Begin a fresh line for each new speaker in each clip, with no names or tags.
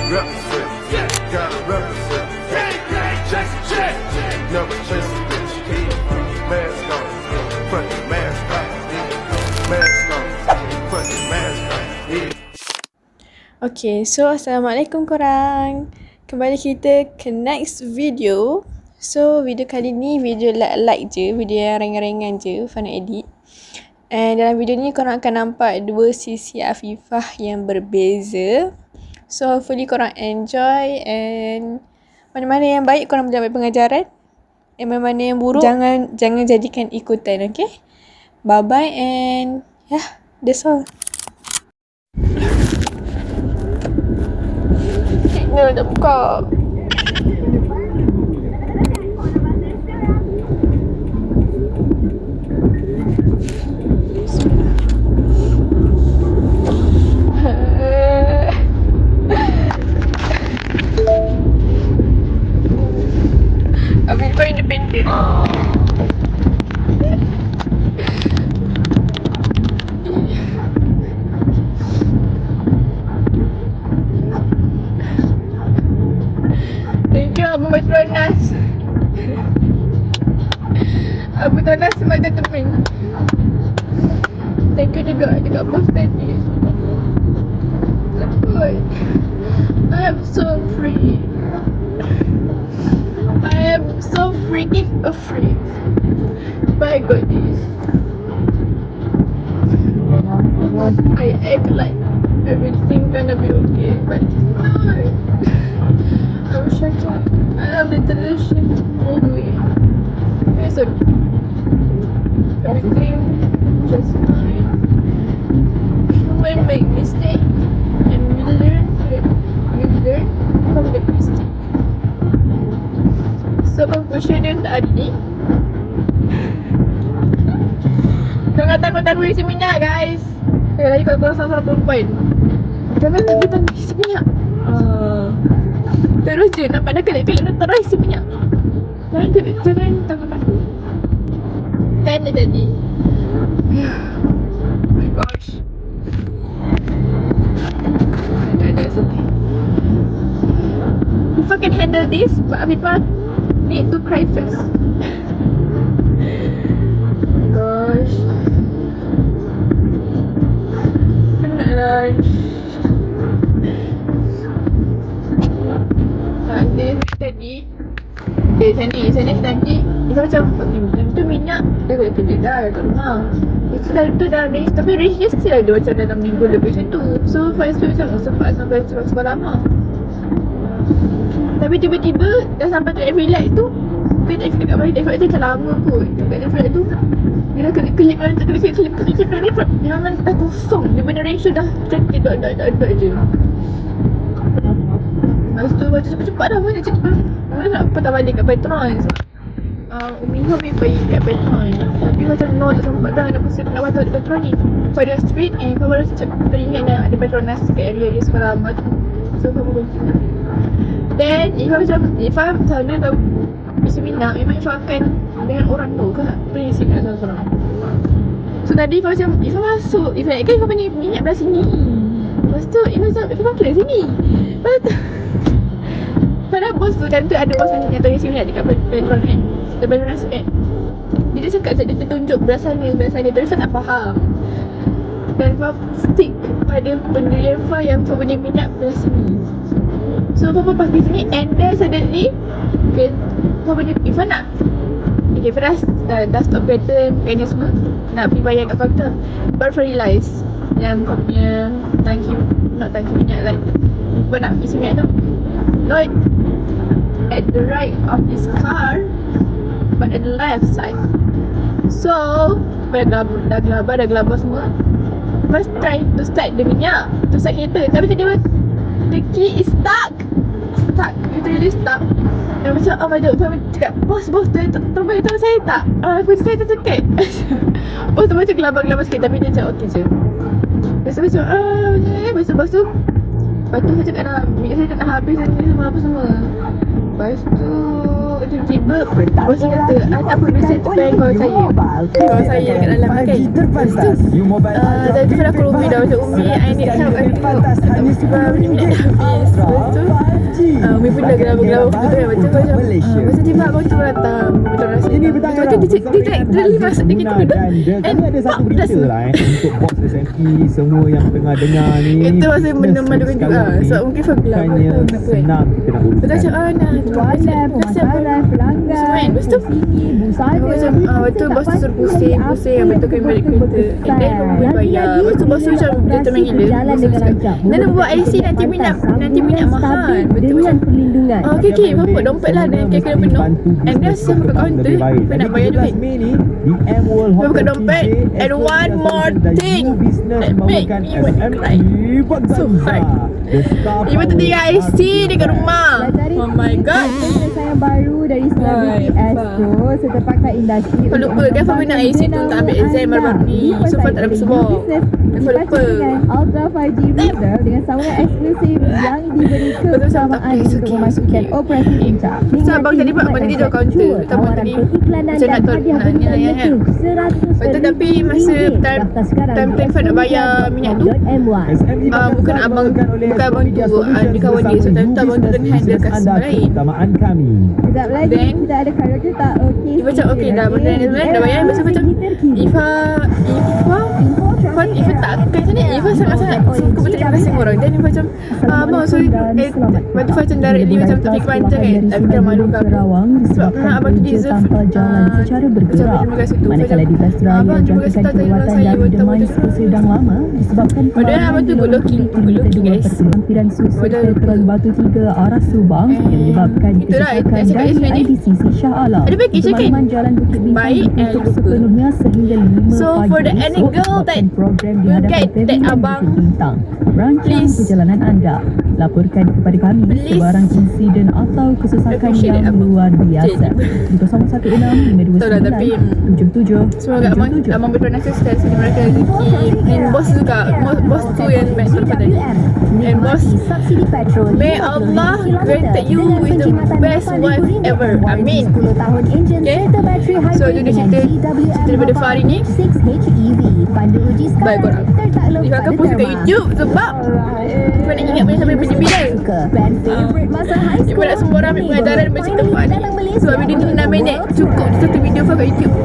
represent, gotta represent. Check, never chase a bitch. Mask on, put the mask on. Mask on, put the mask on.
Okay, so Assalamualaikum korang. Kembali kita ke next video. So, video kali ni video like je, video yang ringan-ringan je, Fana edit. And dalam video ni korang akan nampak dua sisi Afifah yang berbeza. So, hopefully korang enjoy and mana-mana yang baik korang boleh ambil pengajaran. And mana-mana yang buruk jangan jadikan ikutan, okay? Bye-bye and that's all. Signal dah buka. Habis kau independent. Thank you Abang Petronas. Abang Petronas semata teman. Thank you juga dekat bos tadi. I am so free. I am so freaking afraid. My goodness. I act like everything gonna be okay, but it's not. I wish I could. I have the tradition all the way. It's okay. Everything just fine. Human make mistake, and we learn from the mistake. So conclusion dia tak ada ni. Jangan takut-takut isi minyak guys. Lagi kalau korang salah perempuan, jangan takut-takut isi minyak. Terus je nak pada kelip-kelip nak terus isi minyak. Jangan takut-takut. Kan dia tadi. Oh my gosh. It's okay. If I can handle this, but Afifah need to cry first. Oh my gosh. Tadi Sani tadi dia macam tu minyak dia boleh kerja dah kat rumah. Tu dah range, tapi range dia still ada macam dalam minggu lebih macam tu. So faiz tu macam sempat sampai sebab lama. Tapi tiba-tiba dah sampai tu every light tu dia tak cakap balik effort dia macam lama kot. Kat effort tu dia dah kelip kan, tak kelip dia memang dah kosong. Dia benar range tu dah cantik dah je. Lepas tu baca cepat-cepat dah mana cepat. Mana nak patah balik kat Petronas. Umi Hobi pergi kat Petronas. Tapi macam no tak sempat dah nak pasal nak patah di Petronas ni. Pada street kau baru teringat dah ada Petronas kat area dia sekolah lama tu. So kau pergi sana. Then Ifah sana tahu isi minyak, memang Ifah akan dengan orang tu ke pergi isi minyak seorang-seorang. So tadi Ifah masuk, Ifah kan Ifah punya minyak belah sini. Lepas tu Ifah pergi sini. Lepas tu padahal bos tu kan tu ada bos yang tahu isi minyak dekat Petronas kan. Dekat Petronas kan. Dia cakap dia tunjuk belah sana tapi Ifah tak faham. Dan Ifah stick pada benda yang Ifah yang Ifah punya minyak belah sini. So Ifah pergi sini and then suddenly Ifah punya Ifah nak Ifah dah stop kereta ni semua nak pergi bayar kat kaunter. Baru Ifah realise yang kau punya tangki minyak like Ifah nak isi minyak tu not at the right of this car but at the left side. So dah gelabah semua. First try to start the minyak, to start kereta, tapi tiba-tiba the key is stuck. Literally stuck. Dan macam oh my god, saya cakap bos tolong bagi tahu saya tak kunci saya tercekik. Bos tu macam gelabah sikit tapi dia macam okey je. Lepas tu macam lepas tu Lepas tu saya cakap dah, minyak saya tak habis nanti sama apa semua. Lepas tu tiba-tiba bos saya kata, tak apa, biasa terbayar kawan saya. Kawan saya dekat dalam kan. Lepas tu dari tu aku Umi dah macam Umi, I need help, I need help. Sebab minyak dah habis. Lepas tu Umi pun dah gelap-gelap betul kan. Lepas tu macam masa tiba abang tu datang, betul rasa. Lepas tu dia literally masuk dia kita duduk. And pak pedas tu.
Untuk box SME semua yang tengah dengar ni.
Itu masa memadukan juga. Sebab mungkin saya gelap.
Bukannya senang kita nak uruskan.
Betul macam
Soalan, pemasaran, pelanggan,
Lepas tu macam lepas tu bos tu suruh pusing. Lepas tu kami balik kereta. And then kami bayar. Lepas tu bos tu macam gentleman gila. Bos tu cakap, Nana buat IC nanti minyak mahal. Betul macam okay, apa dompet lah dan kena penuh. And then saya buka kaunter, saya nak bayar duit. Saya buka dompet. And one more thing that make me want to cry so hard. Ibu tu tinggal IC dekat rumah. Oh my god.
Saya baru dari Celebrity Astro setempat kat industri.
Kau lupa kan Fahmi nak IC tu untuk ambil exam baru-baru ni. So Fahmi tak dapat sebab. Kau lupa.
Ultra 5G booster dengan sambungan eksklusif yang diberi keutamaan untuk memasukkan operasi puncak.
So abang tadi pun abang tadi dah kaunter. Abang tadi macam nak tanya kan. Lepas tu tapi masa time Fahmi nak bayar minyak tu, bukan abang tu, ada kawan dia. So time tu abang tu tengah handle customer lain.
Keutamaan kami.
Sekejap lagi
Then,
kita ada karaoke tak? Okey.
Dia macam okey dah benda ni sebenarnya dah bayar. Lepas tu macam Ifa tak akan macam ni. Ifa sangat-sangat suka berterima kasih sama orang. Dan dia macam abang sorry lepas tu macam directly macam tak fikir panjang kan. Tapi kan malu ke aku sebab abang tu deserve
secara bergerak.
terima kasih tu.
Manakala di Basraya
abang terima kasih
jangkakan
tak tanya
keluatan
saya
dari demais sedang lama disebabkan
padahal abang tu good looking guys.
Pertempuran susun
Padahal
Tol Batu 3 arah Subang yang menyebabkan
itulah,
kesesakan
saya cakap
dari
Ismail ni.
IDCC Shah Alam.
Ada package kan?
Pembangunan Jalan Bukit Bintang
Baik and
ditutup
lupa.
sepenuhnya sehingga 5
So,
pagi
for the
esok
any girl that
sebabkan program di
will
hadapan
get that
Pavilion
abang,
Bukit Bintang. Rancang
please.
perjalanan anda. Laporkan kepada kami
Please.
sebarang insiden atau kesesakan
Appreciate
yang
it, abang.
luar biasa. Di 016
Betul lah, tapi
529
semoga abang berperan sukses di mereka rezeki. And bos juga, bos tu yang best lepas tadi. And bos, may Allah granted you with the best wife ever. Amin. Okay, so itu dia cerita daripada Fahri ni. Bye korang. Dia akan post kat YouTube sebab Ibu nak ingat benda sampai bila. Ibu nak semua orang ambil pengajaran daripada cerita Fahri. Sebab video ni 6 minit cukup satu video kat YouTube.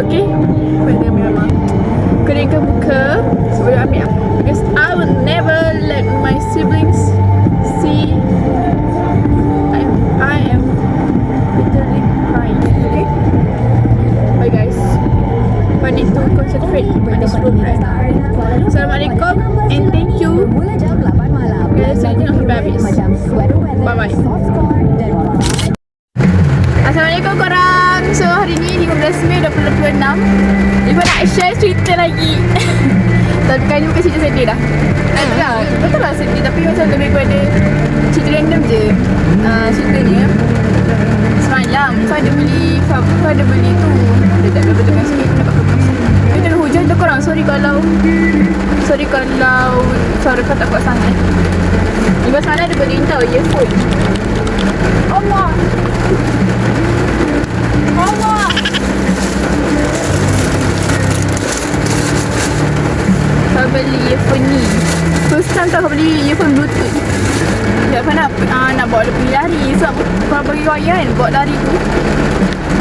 Okay, pada memang keringkan muka sebelum ambil because I will never let my siblings see I am literally crying. Okay, bye guys. I need to concentrate on this program. Assalamualaikum and thank you. Okay, saya tengok sampai habis. Bye bye. Assalamualaikum korang. So hari ni 15 Mei 2026. Ibu nak share cerita lagi. Tapi kali ni bukan cerita sedih dah. Betul lah sedih tapi macam lebih kepada cerita random je. Ceritanya semalam Fah ada beli tu. Dia tak boleh betulkan sikit dapat kepuasan. Dia tengah hujan tu korang. Sorry kalau suara kau tak kuat sangat. Ibu semalam ada beli tau earphone. Allah. Kau beli earphone ni. First time tau kau beli earphone bluetooth. Sekejap kau nak bawa dia pergi lari. Sebab kau bagi wayar kan bawa lari tu.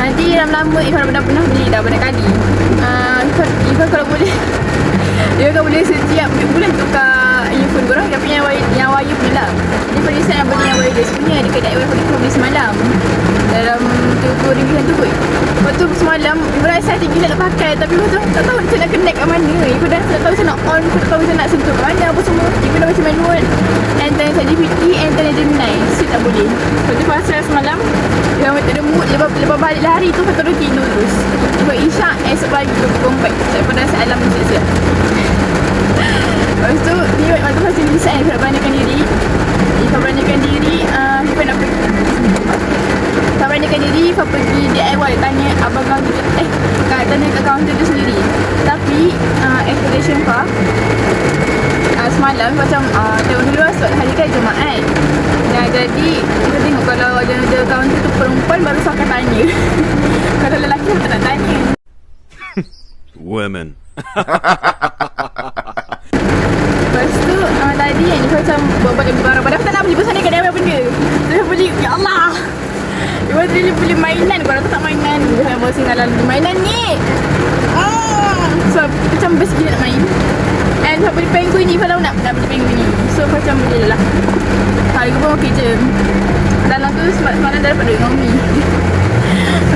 Nanti lama-lama Ifan dah pernah beli dah banyak kali. Ifan kalau boleh dia kan boleh setiap bulan tukar earphone korang. Dia punya yang wire pun lah. Ifan decide nak beli yang wireless punya dekat Daiwa Ifan beli semalam dalam RM20 tu kot. Lepas tu semalam Ifan rasa tinggi nak pakai. Tapi lepas tu tak tahu macam nak connect kat mana. Ifan dah tak tahu macam nak on. Ifan tak tahu macam nak sentuh kat mana apa semua. Ifan dah macam manual. And then ChatGPT and then Gemini. Still tak boleh. Lepas tu pasal semalam Ifan tak ada mood. Lepas balik lari tu Ifan terus tidur terus. Ifan isyak esok pagi tu kompak. Ifan dah rasa alam siap-siap. Lepas tu dia waktu masih decide Ifan nak beranikan diri. Ifan beranikan diri Ifan nak pergi Ifan beranikan diri Ifan pergi DIY. Tanya abang-abang tu tanya kat kaunter tu sendiri. Tapi expectation Ifan semalam macam esok hari kan Jumaat. Nah jadi kita tengok kalau ada kaunter tu perempuan baru saya akan tanya. Kalau lelaki saya tak nak tanya.
Women.
Lepas tu tadi yang Ifah macam buat balik barang. Padahal tak nak beli pasal ni kadang apa benda. Dia beli, ya Allah. Ifah beli mainan. Korang tak mainan. Saya bawa singalan beli mainan ni. So macam best gila nak main. And Ifah beli penguin ni. Ifah tahu nak beli penguin ni. So macam beli lah. Harga pun okey je. Dalam tu semalam dah dapat duit dengan Umi.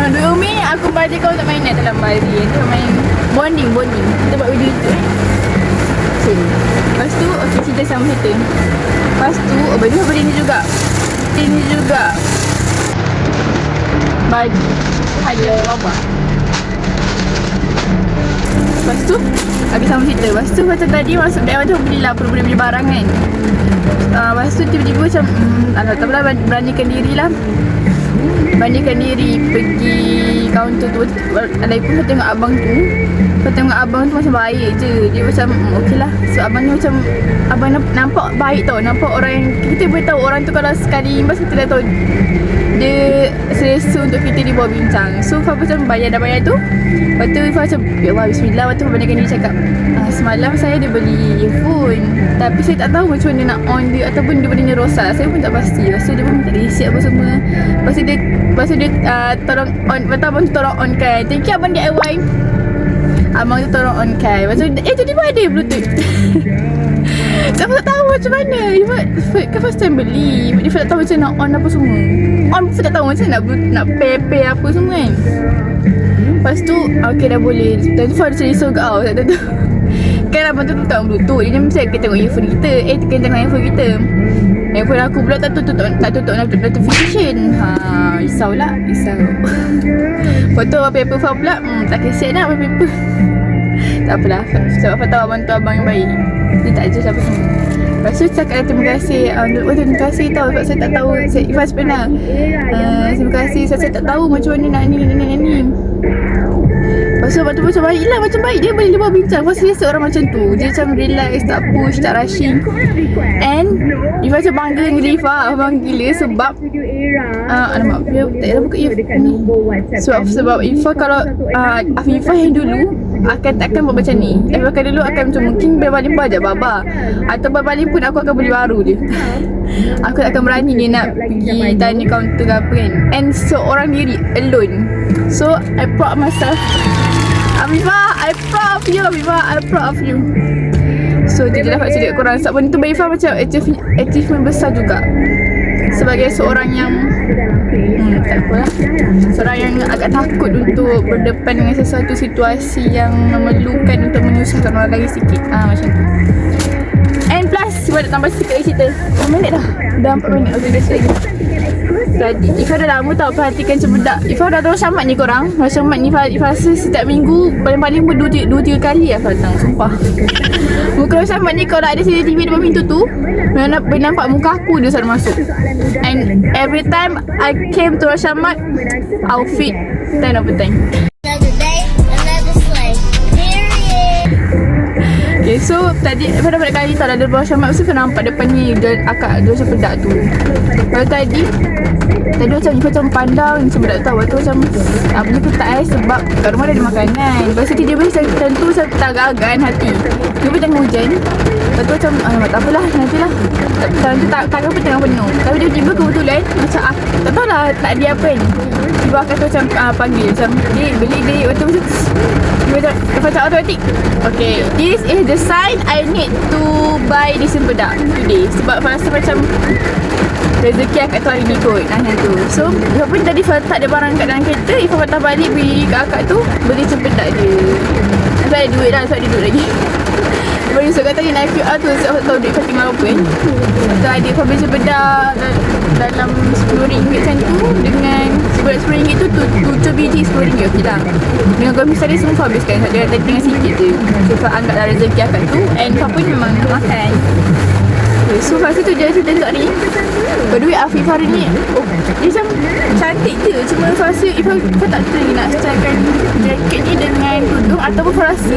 Duit Umi aku bagi kau untuk mainan dalam hari. Kita main bonding. Kita buat video tu. Lepas tu, okey cerita sama kita. Lepas tu, baju beli ni juga. Ini juga baju ada apa. Lepas tu, okey sama cerita. Lepas tu macam tadi masuk daerah tu belilah beli barang kan. Lepas tu tiba-tiba macam tak apalah, beranikan diri lah. Bandingkan diri pergi kaunter tu. Ada pun saya tengok abang tu. Saya tengok abang tu macam baik je. Dia macam okey lah. So abang ni macam abang nampak baik tau. Nampak orang yang kita boleh tahu orang tu kalau sekali imbas kita dah tahu dia selesa untuk kita dibawa bincang. So Fah macam bayar tu. Lepas tu Fah macam ya Allah bismillah. Lepas tu bandingkan diri cakap semalam saya dia beli earphone tapi saya tak tahu macam mana nak on dia ataupun dia benda rosak. Saya pun tak pasti. Lepas tu dia pun minta reset apa semua. Lepas tu dia tolong on. Lepas tu abang tu tolong on kan. Thank you abang DIY. Abang tu tolong on kan. Lepas tu jadi pun ada bluetooth. Saya pun tak tahu macam mana. Kan first time beli. Dia tak tahu macam nak on apa semua. On pun tak tahu macam nak pair apa semua kan. Lepas tu okay dah boleh. Dan tu Fahad risau ke awak tak tahu. Kan abang tu tak on bluetooth. Dia mesti akan tengok earphone kita. Tekan tengok earphone kita. Earphone aku pula tak tutup notification. Risaulah. Lepas tu apa-apa Fahad pula tak kesian lah apa-apa. Tak apalah. Sebab Fahad tahu abang tu abang yang baik. Dia tak judge apa semua. Lepas tu cakap terima kasih. Terima kasih tau sebab saya tak tahu. Ifaz pernah terima kasih sebab saya tak tahu macam mana nak ni. Lepas tu abang tu macam baik lah. Macam baik. Dia boleh bawa bincang. Lepas tu biasa orang macam tu. Dia macam relax. Tak push. Tak rushing. And Ifaz macam bangga dengan Ifaz. Bangga gila sebab alamak dia tak payah buka earphone ni. Sebab Ifaz kalau Afifah yang dulu takkan buat macam ni. Afifah dulu akan macam mungkin berbaling pun ajak baba. Atau berbaling pun aku akan beli baru je. Aku tak akan berani dia nak pergi tanya kaunter ke apa kan. And seorang diri alone. So I proud myself. Afifah, I proud of you Afifah. I proud of you. So dia dapat cerita korang. Sebab benda tu bagi Afifah macam achievement besar juga. Sebagai seorang yang tak apalah, seorang yang agak takut untuk berdepan dengan sesuatu situasi yang memerlukan untuk menyusahkan orang lagi sikit. Macam tu. And plus Ifah nak tambah sikit lagi cerita. 4 minit dah. Dah 4 minit. Okay, dah lagi. Tadi Ifah dah lama tau perhatikan cebedak. Ifah dah tahu syamat ni korang. Syamat ni Ifah rasa setiap minggu paling-paling pun 2-3 kali Ifah datang. Sumpah. Muka syamat ni kalau ada CCTV depan pintu tu boleh nampak muka aku dia selalu masuk. And every time I came to Syamat, outfit 10 over 10.
Another day, another slay. Period.
Okay, so tadi pada kali tak ada bawah Syamat mesti kena nampak depan ni akak dia macam pedak tu. Kalau tadi macam pandang sebedak tu tahu tu macam punya ketak sebab kat rumah ada makanan. Lepas tu dia macam tentu macam tak agak-agakan hati. Dia pun tengah hujan. Lepas tu macam tak apalah nantilah. Tangan pun tengah penuh. Tapi dia tiba kebetulan macam tak tahulah tak ada apa kan. Tiba akak tu macam panggil macam beli lepas tu macam automatik. Okay, this is the sign I need to buy this sempedak today. Sebab rasa macam rezeki akak tu hari ni kot. Macam tu. So walaupun tadi tak ada barang kat dalam kereta, Ifah patah balik beli kat akak tu, beli sempedak je. Sebab ada duit lah, sebab ada duit lagi. Bagi so kata dia naik QR tu, sebab tahu duit Ifah tinggal apa kan. Lepas ada Ifah beli sempedak dalam RM10 macam tu. Dengan RM10 tu 7 biji RM10 okey lah. Dengan goreng tadi semua Ifah habiskan. Dia tinggal sikit je. So Ifah anggaplah rezeki akak tu. And Ifah pun memang nak makan. Okay, so fasa tu je cerita Kak ni. By the way, Afifah hari ni dia macam cantik je. Cuma fasa Ifah tak tahu nak stylekan jaket ni dengan tudung. Ataupun Ifah rasa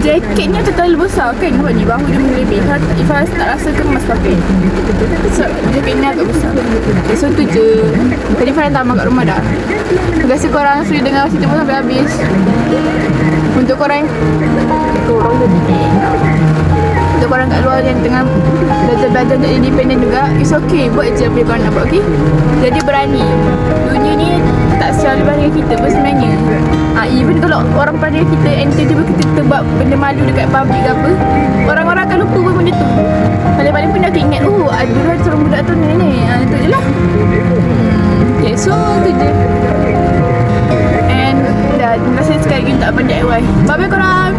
jaketnya terlalu besar kan. Nampak ni bahu dia melebih. Ifah tak rasa kemas pakai. So jaket ni agak besar. Okay, so tu je. Tadi Ifah dah tamat kat rumah dah. Terima kasih korang sudi dengar cerita pun sampai habis. Untuk korang untuk korang kat luar yang tengah belajar untuk independent juga, it's okay, buat je apa yang korang nak buat, okay? Jadi berani. Dunia ni tak selalu pandang kita pun sebenarnya. Even kalau orang pandang kita and tiba-tiba kita buat benda malu dekat public ke apa, orang-orang akan lupa pun benda tu. Paling-paling pun aku ingat, dulu ada seorang budak tu ni. Itu je lah. Okay, so tu je. And dah, terima kasih sekali lagi untuk Abang DIY. Bye-bye korang.